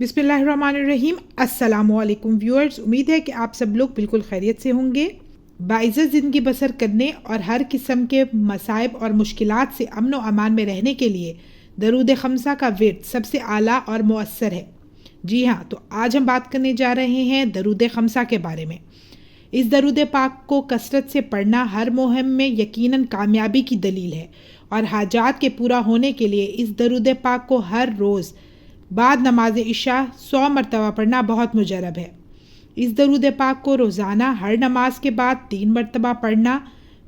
بسم اللہ الرحمن الرحیم۔ السلام علیکم ویورز، امید ہے کہ آپ سب لوگ بالکل خیریت سے ہوں گے۔ باعزت زندگی بسر کرنے اور ہر قسم کے مصائب اور مشکلات سے امن و امان میں رہنے کے لیے درود خمسہ کا ورد سب سے اعلیٰ اور مؤثر ہے۔ جی ہاں، تو آج ہم بات کرنے جا رہے ہیں درود خمسہ کے بارے میں۔ اس درود پاک کو کثرت سے پڑھنا ہر مہم میں یقیناً کامیابی کی دلیل ہے، اور حاجات کے پورا ہونے کے لیے اس درود پاک کو ہر روز بعد نماز عشاء 100 مرتبہ پڑھنا بہت مجرب ہے۔ اس درود پاک کو روزانہ ہر نماز کے بعد 3 مرتبہ پڑھنا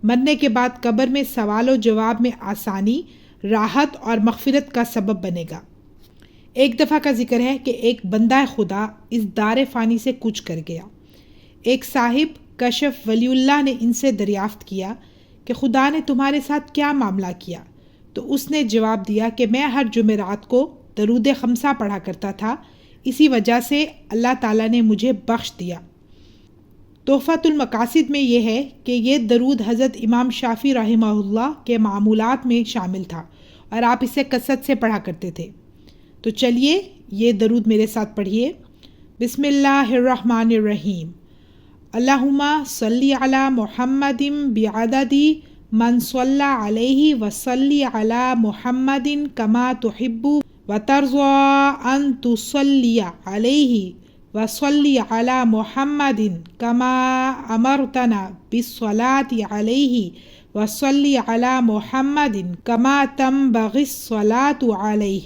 مرنے کے بعد قبر میں سوال و جواب میں آسانی، راحت اور مغفرت کا سبب بنے گا۔ ایک دفعہ کا ذکر ہے کہ ایک بندہ خدا اس دار فانی سے کوچ کر گیا۔ ایک صاحب کشف ولی اللہ نے ان سے دریافت کیا کہ خدا نے تمہارے ساتھ کیا معاملہ کیا؟ تو اس نے جواب دیا کہ میں ہر جمعرات کو درود خمسہ پڑھا کرتا تھا، اسی وجہ سے اللہ تعالیٰ نے مجھے بخش دیا۔ تحفۃ المقاصد میں یہ ہے کہ یہ درود حضرت امام شافعی رحمہ اللہ کے معمولات میں شامل تھا اور آپ اسے کثرت سے پڑھا کرتے تھے۔ تو چلیے یہ درود میرے ساتھ پڑھیے۔ بسم اللہ الرحمن الرحیم۔ اللہم صلی علی محمد بعدد من صلی علیہ وصلی علی محمد کما تحب وترضى أن تصلي عليه وصلي على محمد كما أمرتنا بالصلاة عليه وصلي على محمد كما تنبغي الصلاة عليه۔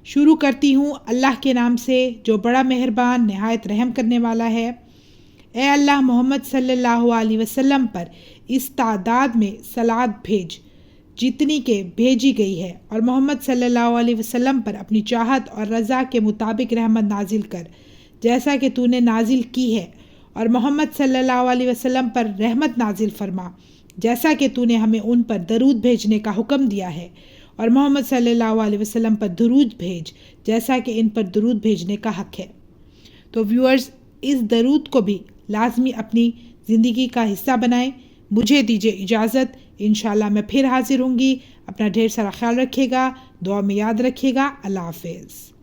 شروع کرتی ہوں اللہ کے نام سے جو بڑا مہربان نہایت رحم کرنے والا ہے۔ اے اللہ، محمد صلی اللہ علیہ وسلم پر اس تعداد میں صلات بھیج جتنی کہ بھیجی گئی ہے، اور محمد صلی اللہ علیہ وسلم پر اپنی چاہت اور رضا کے مطابق رحمت نازل کر جیسا کہ تو نے نازل کی ہے، اور محمد صلی اللہ علیہ وسلم پر رحمت نازل فرما جیسا کہ تو نے ہمیں ان پر درود بھیجنے کا حکم دیا ہے، اور محمد صلی اللہ علیہ وسلم پر درود بھیج جیسا کہ ان پر درود بھیجنے کا حق ہے۔ تو ویورز، اس درود کو بھی لازمی اپنی زندگی کا حصہ بنائیں۔ مجھے دیجیے اجازت، انشاءاللہ میں پھر حاضر ہوں گی۔ اپنا ڈھیر سارا خیال رکھیے گا، دعا میں یاد رکھیے گا۔ اللہ حافظ۔